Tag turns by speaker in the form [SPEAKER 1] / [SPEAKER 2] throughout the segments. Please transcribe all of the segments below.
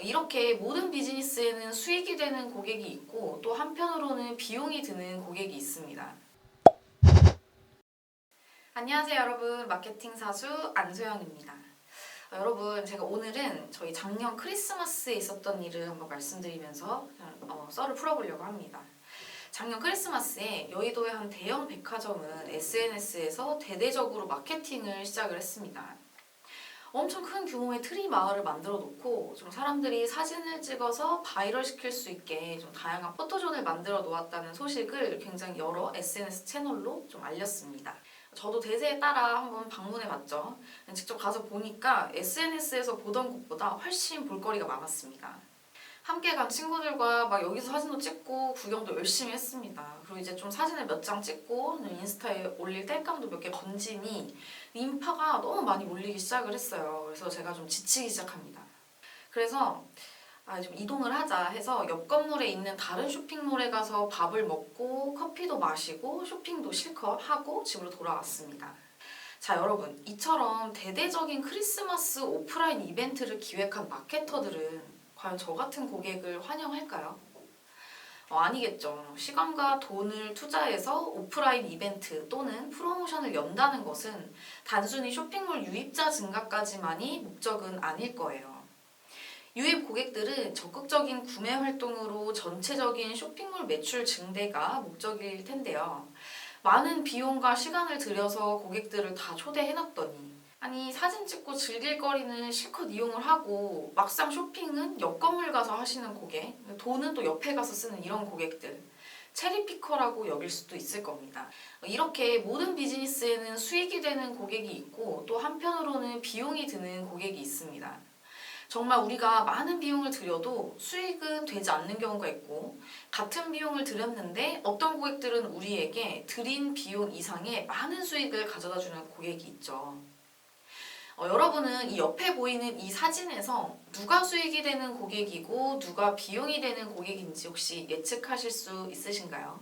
[SPEAKER 1] 이렇게 모든 비즈니스에는 수익이 되는 고객이 있고 또 한편으로는 비용이 드는 고객이 있습니다. 안녕하세요 여러분, 마케팅 사수 안소영입니다. 여러분, 제가 오늘은 저희 작년 크리스마스에 있었던 일을 한번 말씀드리면서 썰을 풀어보려고 합니다. 작년 크리스마스에 여의도의 한 대형 백화점은 SNS에서 대대적으로 마케팅을 시작을 했습니다. 엄청 큰 규모의 트리 마을을 만들어 놓고 좀 사람들이 사진을 찍어서 바이럴 시킬 수 있게 좀 다양한 포토존을 만들어 놓았다는 소식을 굉장히 여러 SNS 채널로 좀 알렸습니다. 저도 대세에 따라 한번 방문해 봤죠. 직접 가서 보니까 SNS에서 보던 것보다 훨씬 볼거리가 많았습니다. 함께 간 친구들과 막 여기서 사진도 찍고 구경도 열심히 했습니다. 그리고 이제 좀 사진을 몇 장 찍고 인스타에 올릴 땔감도 몇 개 건지니 인파가 너무 많이 몰리기 시작을 했어요. 그래서 제가 좀 지치기 시작합니다. 그래서 좀 이동을 하자 해서 옆 건물에 있는 다른 쇼핑몰에 가서 밥을 먹고 커피도 마시고 쇼핑도 실컷 하고 집으로 돌아왔습니다. 자, 여러분, 이처럼 대대적인 크리스마스 오프라인 이벤트를 기획한 마케터들은 과연 저 같은 고객을 환영할까요? 아니겠죠. 시간과 돈을 투자해서 오프라인 이벤트 또는 프로모션을 연다는 것은 단순히 쇼핑몰 유입자 증가까지만이 목적은 아닐 거예요. 유입 고객들은 적극적인 구매 활동으로 전체적인 쇼핑몰 매출 증대가 목적일 텐데요. 많은 비용과 시간을 들여서 고객들을 다 초대해놨더니 아니, 사진 찍고 즐길 거리는 실컷 이용을 하고 막상 쇼핑은 옆 건물 가서 하시는 고객, 돈은 또 옆에 가서 쓰는 이런 고객들, 체리피커라고 여길 수도 있을 겁니다. 이렇게 모든 비즈니스에는 수익이 되는 고객이 있고 또 한편으로는 비용이 드는 고객이 있습니다. 정말 우리가 많은 비용을 들여도 수익은 되지 않는 경우가 있고, 같은 비용을 들였는데 어떤 고객들은 우리에게 들인 비용 이상의 많은 수익을 가져다 주는 고객이 있죠. 여러분은 이 옆에 보이는 이 사진에서 누가 수익이 되는 고객이고 누가 비용이 되는 고객인지 혹시 예측하실 수 있으신가요?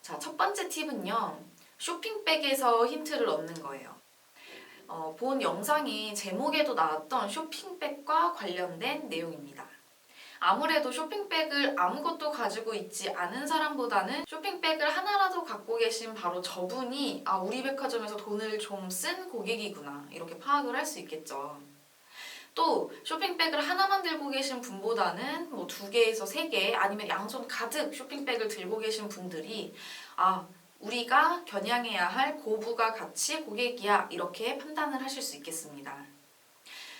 [SPEAKER 1] 자, 첫 번째 팁은요, 쇼핑백에서 힌트를 얻는 거예요. 본 영상의 제목에도 나왔던 쇼핑백과 관련된 내용입니다. 아무래도 쇼핑백을 아무것도 가지고 있지 않은 사람보다는 쇼핑백을 하나라도 갖고 계신 바로 저분이 우리 백화점에서 돈을 좀 쓴 고객이구나 이렇게 파악을 할 수 있겠죠. 또 쇼핑백을 하나만 들고 계신 분보다는 뭐 2개에서 3개 아니면 양손 가득 쇼핑백을 들고 계신 분들이 우리가 겨냥해야 할 고부가 가치 고객이야 이렇게 판단을 하실 수 있겠습니다.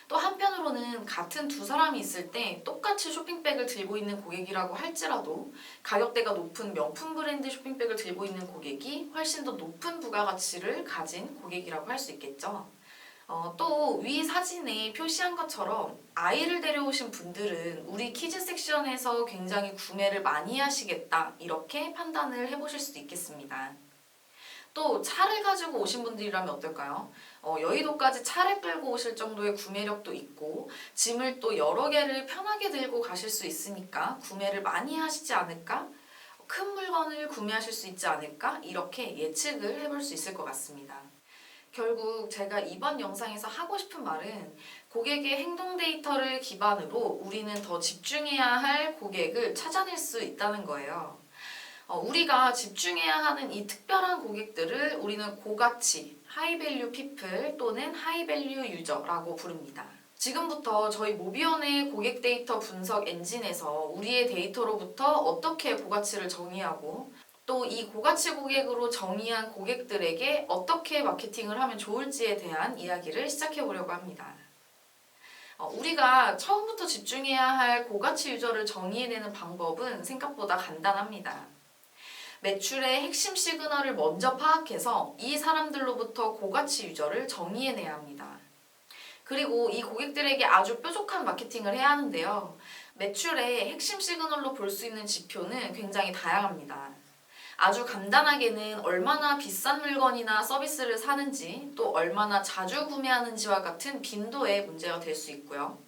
[SPEAKER 1] 또 한편으로는 같은 두 사람이 있을 때 똑같이 쇼핑백을 들고 있는 고객이라고 할지라도 가격대가 높은 명품 브랜드 쇼핑백을 들고 있는 고객이 훨씬 더 높은 부가가치를 가진 고객이라고 할 수 있겠죠. 또 위 사진에 표시한 것처럼 아이를 데려오신 분들은 우리 키즈 섹션에서 굉장히 구매를 많이 하시겠다 이렇게 판단을 해보실 수도 있겠습니다. 또 차를 가지고 오신 분들이라면 어떨까요? 여의도까지 차를 끌고 오실 정도의 구매력도 있고 짐을 또 여러 개를 편하게 들고 가실 수 있으니까 구매를 많이 하시지 않을까? 큰 물건을 구매하실 수 있지 않을까? 이렇게 예측을 해볼 수 있을 것 같습니다. 결국 제가 이번 영상에서 하고 싶은 말은 고객의 행동 데이터를 기반으로 우리는 더 집중해야 할 고객을 찾아낼 수 있다는 거예요. 우리가 집중해야 하는 이 특별한 고객들을 우리는 고가치, 하이밸류 피플 또는 하이밸류 유저라고 부릅니다. 지금부터 저희 모비언의 고객 데이터 분석 엔진에서 우리의 데이터로부터 어떻게 고가치를 정의하고 또 이 고가치 고객으로 정의한 고객들에게 어떻게 마케팅을 하면 좋을지에 대한 이야기를 시작해 보려고 합니다. 우리가 처음부터 집중해야 할 고가치 유저를 정의해내는 방법은 생각보다 간단합니다. 매출의 핵심 시그널을 먼저 파악해서 이 사람들로부터 고가치 유저를 정의해내야 합니다. 그리고 이 고객들에게 아주 뾰족한 마케팅을 해야 하는데요. 매출의 핵심 시그널로 볼 수 있는 지표는 굉장히 다양합니다. 아주 간단하게는 얼마나 비싼 물건이나 서비스를 사는지 또 얼마나 자주 구매하는지와 같은 빈도의 문제가 될 수 있고요.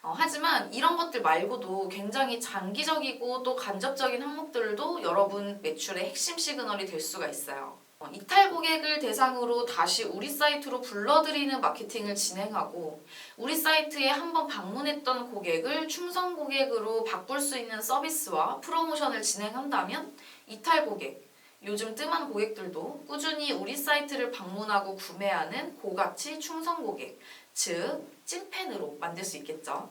[SPEAKER 1] 하지만 이런 것들 말고도 굉장히 장기적이고 또 간접적인 항목들도 여러분 매출의 핵심 시그널이 될 수가 있어요. 이탈 고객을 대상으로 다시 우리 사이트로 불러들이는 마케팅을 진행하고 우리 사이트에 한번 방문했던 고객을 충성 고객으로 바꿀 수 있는 서비스와 프로모션을 진행한다면 이탈 고객, 요즘 뜸한 고객들도 꾸준히 우리 사이트를 방문하고 구매하는 고가치 충성 고객, 즉 찐팬으로 만들 수 있겠죠.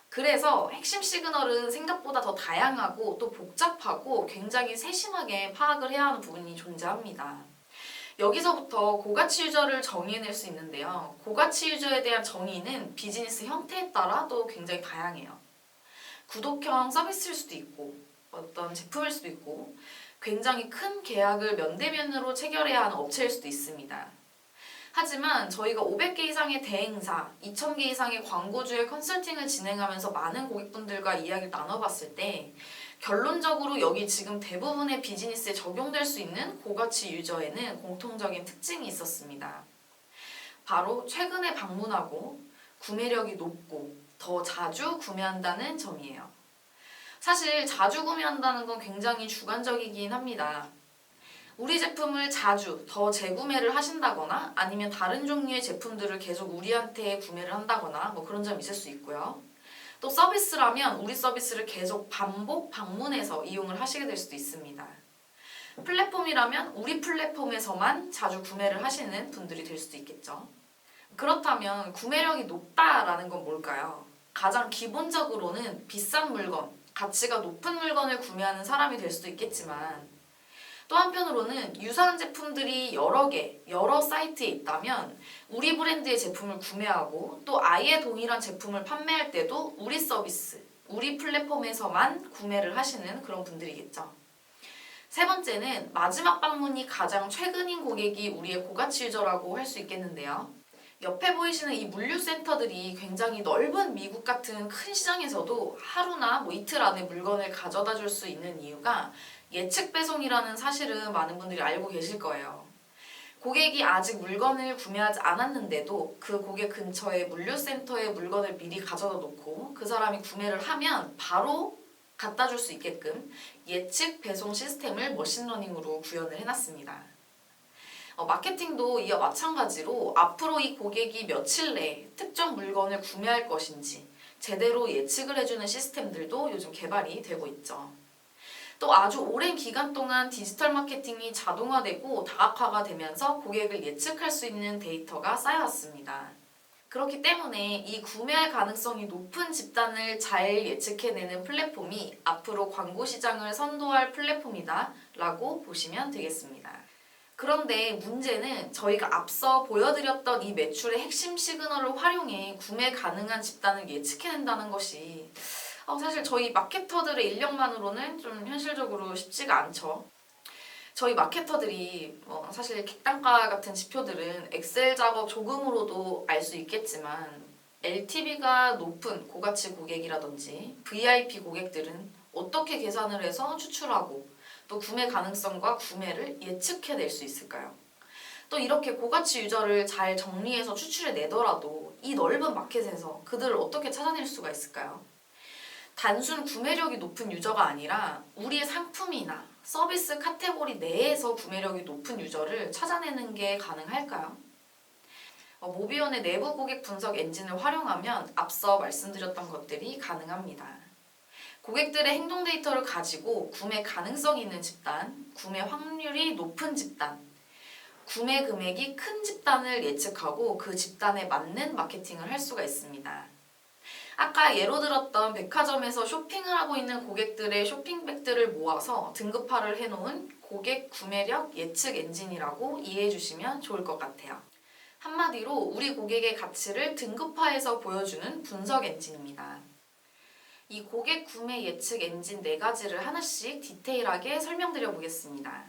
[SPEAKER 1] 그래서 핵심 시그널은 생각보다 더 다양하고 또 복잡하고 굉장히 세심하게 파악을 해야 하는 부분이 존재합니다. 여기서부터 고가치 유저를 정의해낼 수 있는데요. 고가치 유저에 대한 정의는 비즈니스 형태에 따라 또 굉장히 다양해요. 구독형 서비스일 수도 있고 어떤 제품일 수도 있고 굉장히 큰 계약을 면대면으로 체결해야 하는 업체일 수도 있습니다. 하지만 저희가 500개 이상의 대행사, 2000개 이상의 광고주의 컨설팅을 진행하면서 많은 고객분들과 이야기를 나눠봤을 때 결론적으로 여기 지금 대부분의 비즈니스에 적용될 수 있는 고가치 유저에는 공통적인 특징이 있었습니다. 바로 최근에 방문하고 구매력이 높고 더 자주 구매한다는 점이에요. 사실 자주 구매한다는 건 굉장히 주관적이긴 합니다. 우리 제품을 자주 더 재구매를 하신다거나 아니면 다른 종류의 제품들을 계속 우리한테 구매를 한다거나 뭐 그런 점이 있을 수 있고요. 또 서비스라면 우리 서비스를 계속 반복 방문해서 이용을 하시게 될 수도 있습니다. 플랫폼이라면 우리 플랫폼에서만 자주 구매를 하시는 분들이 될 수도 있겠죠. 그렇다면 구매력이 높다라는 건 뭘까요? 가장 기본적으로는 비싼 물건, 가치가 높은 물건을 구매하는 사람이 될 수도 있겠지만 또 한편으로는 유사한 제품들이 여러 개, 여러 사이트에 있다면 우리 브랜드의 제품을 구매하고 또 아예 동일한 제품을 판매할 때도 우리 서비스, 우리 플랫폼에서만 구매를 하시는 그런 분들이겠죠. 세 번째는 마지막 방문이 가장 최근인 고객이 우리의 고가치 유저라고 할 수 있겠는데요. 옆에 보이시는 이 물류센터들이 굉장히 넓은 미국 같은 큰 시장에서도 하루나 뭐 이틀 안에 물건을 가져다 줄 수 있는 이유가 예측 배송이라는 사실은 많은 분들이 알고 계실 거예요. 고객이 아직 물건을 구매하지 않았는데도 그 고객 근처에 물류센터에 물건을 미리 가져다 놓고 그 사람이 구매를 하면 바로 갖다 줄 수 있게끔 예측 배송 시스템을 머신러닝으로 구현을 해놨습니다. 마케팅도 이와 마찬가지로 앞으로 이 고객이 며칠 내에 특정 물건을 구매할 것인지 제대로 예측을 해주는 시스템들도 요즘 개발이 되고 있죠. 또 아주 오랜 기간 동안 디지털 마케팅이 자동화되고 다각화가 되면서 고객을 예측할 수 있는 데이터가 쌓여왔습니다. 그렇기 때문에 이 구매할 가능성이 높은 집단을 잘 예측해내는 플랫폼이 앞으로 광고 시장을 선도할 플랫폼이다 라고 보시면 되겠습니다. 그런데 문제는 저희가 앞서 보여드렸던 이 매출의 핵심 시그널을 활용해 구매 가능한 집단을 예측해낸다는 것이 사실 저희 마케터들의 인력만으로는 좀 현실적으로 쉽지가 않죠. 저희 마케터들이 사실 객단가 같은 지표들은 엑셀 작업 조금으로도 알 수 있겠지만 LTV가 높은 고가치 고객이라든지 VIP 고객들은 어떻게 계산을 해서 추출하고 또 구매 가능성과 구매를 예측해낼 수 있을까요? 또 이렇게 고가치 유저를 잘 정리해서 추출해내더라도 이 넓은 마켓에서 그들을 어떻게 찾아낼 수가 있을까요? 단순 구매력이 높은 유저가 아니라 우리의 상품이나 서비스 카테고리 내에서 구매력이 높은 유저를 찾아내는 게 가능할까요? 모비온의 내부 고객 분석 엔진을 활용하면 앞서 말씀드렸던 것들이 가능합니다. 고객들의 행동 데이터를 가지고 구매 가능성이 있는 집단, 구매 확률이 높은 집단, 구매 금액이 큰 집단을 예측하고 그 집단에 맞는 마케팅을 할 수가 있습니다. 아까 예로 들었던 백화점에서 쇼핑을 하고 있는 고객들의 쇼핑백들을 모아서 등급화를 해놓은 고객 구매력 예측 엔진이라고 이해해 주시면 좋을 것 같아요. 한마디로 우리 고객의 가치를 등급화해서 보여주는 분석 엔진입니다. 이 고객 구매 예측 엔진 4가지를 하나씩 디테일하게 설명드려 보겠습니다.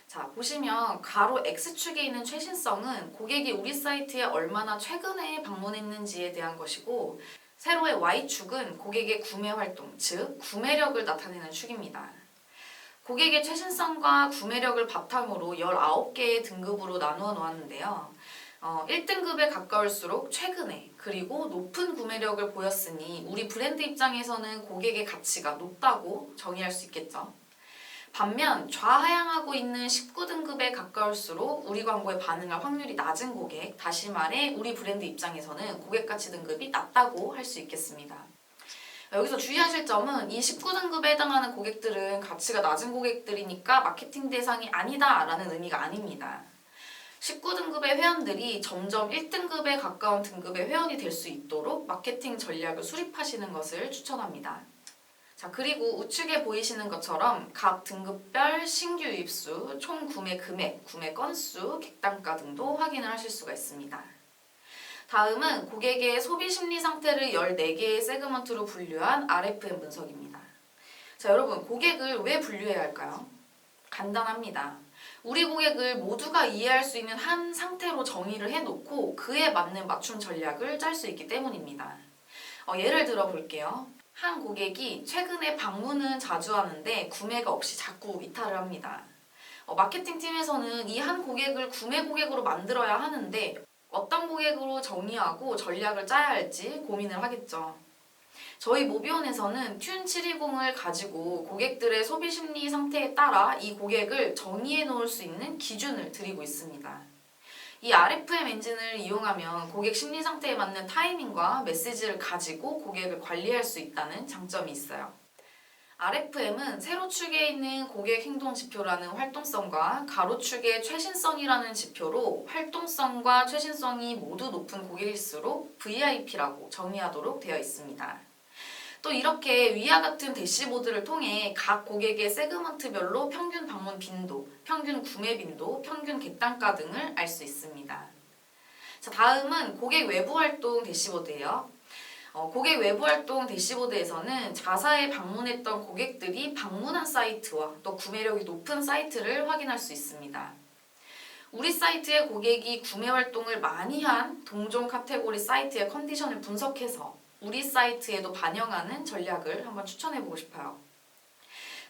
[SPEAKER 1] 자, 보시면 가로 X축에 있는 최신성은 고객이 우리 사이트에 얼마나 최근에 방문했는지에 대한 것이고 세로의 Y축은 고객의 구매 활동, 즉 구매력을 나타내는 축입니다. 고객의 최신성과 구매력을 바탕으로 19개의 등급으로 나누어 놓았는데요. 1등급에 가까울수록 최근에 그리고 높은 구매력을 보였으니 우리 브랜드 입장에서는 고객의 가치가 높다고 정의할 수 있겠죠. 반면 좌하향하고 있는 19등급에 가까울수록 우리 광고에 반응할 확률이 낮은 고객, 다시 말해 우리 브랜드 입장에서는 고객 가치 등급이 낮다고 할 수 있겠습니다. 여기서 주의하실 점은 이 19등급에 해당하는 고객들은 가치가 낮은 고객들이니까 마케팅 대상이 아니다 라는 의미가 아닙니다. 19등급의 회원들이 점점 1등급에 가까운 등급의 회원이 될 수 있도록 마케팅 전략을 수립하시는 것을 추천합니다. 자, 그리고 우측에 보이시는 것처럼 각 등급별 신규 유입수, 총 구매 금액, 구매 건수, 객단가 등도 확인을 하실 수가 있습니다. 다음은 고객의 소비 심리 상태를 14개의 세그먼트로 분류한 RFM 분석입니다. 자, 여러분, 고객을 왜 분류해야 할까요? 간단합니다. 우리 고객을 모두가 이해할 수 있는 한 상태로 정의를 해놓고 그에 맞는 맞춤 전략을 짤 수 있기 때문입니다. 예를 들어 볼게요. 한 고객이 최근에 방문은 자주 하는데 구매가 없이 자꾸 이탈을 합니다. 마케팅 팀에서는 이 한 고객을 구매 고객으로 만들어야 하는데 어떤 고객으로 정의하고 전략을 짜야 할지 고민을 하겠죠. 저희 모비온에서는 튠720을 가지고 고객들의 소비 심리 상태에 따라 이 고객을 정의해 놓을 수 있는 기준을 드리고 있습니다. 이 RFM 엔진을 이용하면 고객 심리 상태에 맞는 타이밍과 메시지를 가지고 고객을 관리할 수 있다는 장점이 있어요. RFM은 세로축에 있는 고객 행동 지표라는 활동성과 가로축의 최신성이라는 지표로 활동성과 최신성이 모두 높은 고객일수록 VIP라고 정의하도록 되어 있습니다. 또 이렇게 위와 같은 대시보드를 통해 각 고객의 세그먼트별로 평균 방문 빈도, 평균 구매 빈도, 평균 객단가 등을 알 수 있습니다. 자, 다음은 고객 외부 활동 대시보드예요. 고객 외부 활동 대시보드에서는 자사에 방문했던 고객들이 방문한 사이트와 또 구매력이 높은 사이트를 확인할 수 있습니다. 우리 사이트의 고객이 구매 활동을 많이 한 동종 카테고리 사이트의 컨디션을 분석해서 우리 사이트에도 반영하는 전략을 한번 추천해보고 싶어요.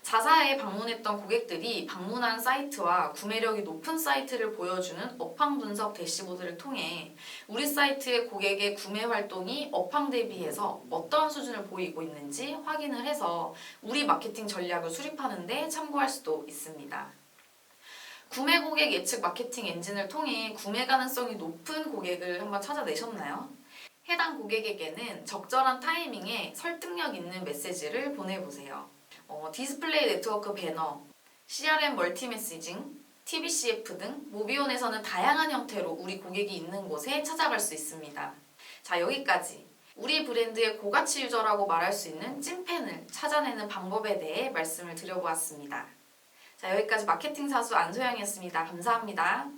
[SPEAKER 1] 자사에 방문했던 고객들이 방문한 사이트와 구매력이 높은 사이트를 보여주는 업황 분석 대시보드를 통해 우리 사이트의 고객의 구매 활동이 업황 대비해서 어떤 수준을 보이고 있는지 확인을 해서 우리 마케팅 전략을 수립하는 데 참고할 수도 있습니다. 구매 고객 예측 마케팅 엔진을 통해 구매 가능성이 높은 고객을 한번 찾아내셨나요? 해당 고객에게는 적절한 타이밍에 설득력 있는 메시지를 보내보세요. 디스플레이 네트워크 배너, CRM 멀티 메시징, TBCF 등 모비온에서는 다양한 형태로 우리 고객이 있는 곳에 찾아갈 수 있습니다. 자, 여기까지 우리 브랜드의 고가치 유저라고 말할 수 있는 찐팬을 찾아내는 방법에 대해 말씀을 드려보았습니다. 자, 여기까지 마케팅 사수 안소영이었습니다. 감사합니다.